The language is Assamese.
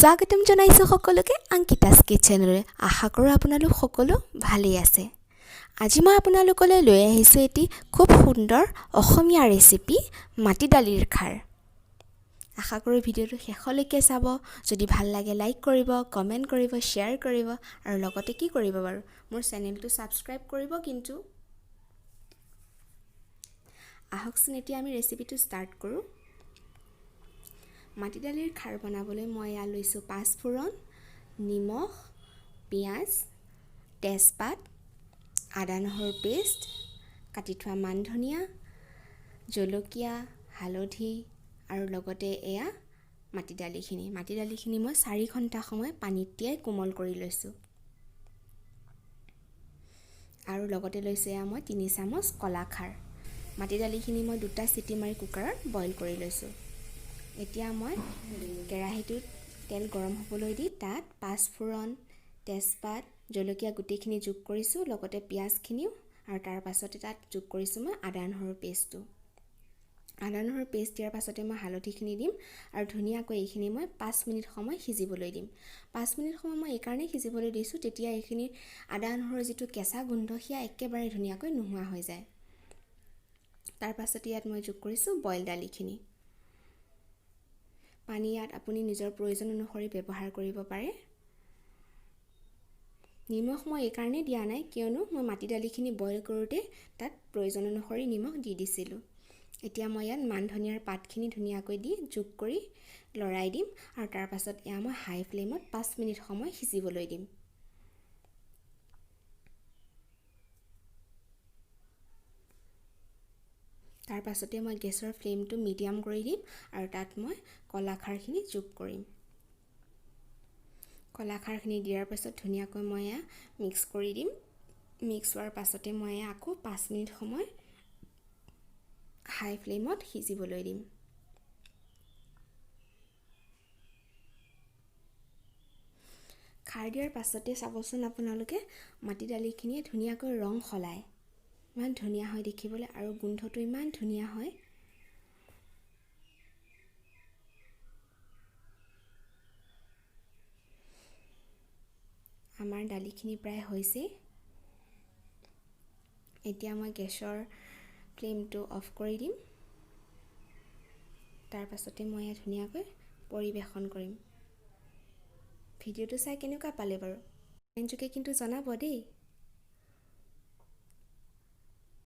স্বাগতম জনাইছোঁ সকলোকে অংকিতাছ কিচেনলৈ। আশা কৰোঁ আপোনালোক সকলো ভালেই আছে। আজি মই আপোনালোকলৈ লৈ আহিছোঁ এটি খুব সুন্দৰ অসমীয়া ৰেচিপি, মাটি দালিৰ খাৰ। আশা কৰোঁ ভিডিঅ'টো শেষলৈকে চাব। যদি ভাল লাগে লাইক কৰিব, কমেণ্ট কৰিব, শ্বেয়াৰ কৰিব আৰু লগতে কি কৰিব বাৰু, মোৰ চেনেলটো ছাবস্ক্ৰাইব কৰিব। কিন্তু আহকচোন এতিয়া আমি ৰেচিপিটো ষ্টাৰ্ট কৰোঁ। মাটি দালিৰ খাৰ বনাবলৈ মই ইয়াত লৈছোঁ 5 ফোৰণ, নিমখ, পিঁয়াজ, তেজপাত, আদা নহৰু পেষ্ট, কাটি থোৱা মান ধনিয়া, জলকীয়া, হালধি আৰু লগতে এয়া মাটি দালিখিনি মই 4 ঘণ্টা সময় পানীত তিয়াই কোমল কৰি লৈছোঁ। আৰু লগতে লৈছোঁ এয়া মই 3 চামুচ কলাখাৰ। মাটি দালিখিনি মই 2টা চিটি মাৰি কুকাৰত বইল কৰি লৈছোঁ। এতিয়া মই কেৰাহীটোত তেল গৰম হ'বলৈ দি তাত 5 ফোৰণ, তেজপাত, জলকীয়া গুটিখিনি যোগ কৰিছোঁ, লগতে পিঁয়াজখিনিও, আৰু তাৰ পাছতে তাত যোগ কৰিছোঁ মই আদা নহৰু পেষ্টটো। আদা নহৰু পেষ্ট দিয়াৰ পাছতে মই হালধিখিনি দিম আৰু ধুনীয়াকৈ এইখিনি মই 5 মিনিট সময় সিজিবলৈ দিম। 5 মিনিট সময় মই এইকাৰণেই সিজিবলৈ দিছোঁ, তেতিয়া এইখিনি আদা নহৰুৰ যিটো কেঁচা গোন্ধ সেয়া একেবাৰে ধুনীয়াকৈ নোহোৱা হৈ যায়। তাৰ পাছতে ইয়াত মই যোগ কৰিছোঁ বইল দালিখিনি। পানী ইয়াত আপুনি নিজৰ প্ৰয়োজন অনুসৰি ব্যৱহাৰ কৰিব পাৰে। নিমখ মই এইকাৰণেই দিয়া নাই, কিয়নো মই মাটি দালিখিনি বইল কৰোঁতে তাত প্ৰয়োজন অনুসৰি নিমখ দি দিছিলোঁ। এতিয়া মই ইয়াত মান ধনিয়াৰ পাতখিনি ধুনীয়াকৈ দি যোগ কৰি লৰাই দিম আৰু তাৰ পাছত এয়া মই হাই ফ্লেমত 5 মিনিট সময় সিজিবলৈ দিম। তাৰ পাছতে মই গেছৰ ফ্লেমটো মিডিয়াম কৰি দিম আৰু তাত মই কলাখাৰখিনি যোগ কৰিম। কলাখাৰখিনি দিয়াৰ পাছত ধুনীয়াকৈ মই এয়া মিক্স কৰি দিম। মিক্স হোৱাৰ পাছতে মই আকৌ 5 মিনিট সময় হাই ফ্লেমত সিজিবলৈ দিম। খাৰ দিয়াৰ পাছতে চাবচোন আপোনালোকে মাটি দালিখিনিয়ে ধুনীয়াকৈ ৰং সলায়। ইমান ধুনীয়া হয় দেখিবলৈ আৰু গোন্ধটো ইমান ধুনীয়া হয়। আমাৰ দালিখিনি প্ৰায় হৈছে। এতিয়া মই গেছৰ ফ্লেমটো অফ কৰি দিম। তাৰ পাছতে মই ইয়াত ধুনীয়াকৈ পৰিৱেশন কৰিম। ভিডিঅ'টো চাই কেনেকুৱা পালে বাৰু? কমেণ্ট যোগে কিন্তু জনাব দেই।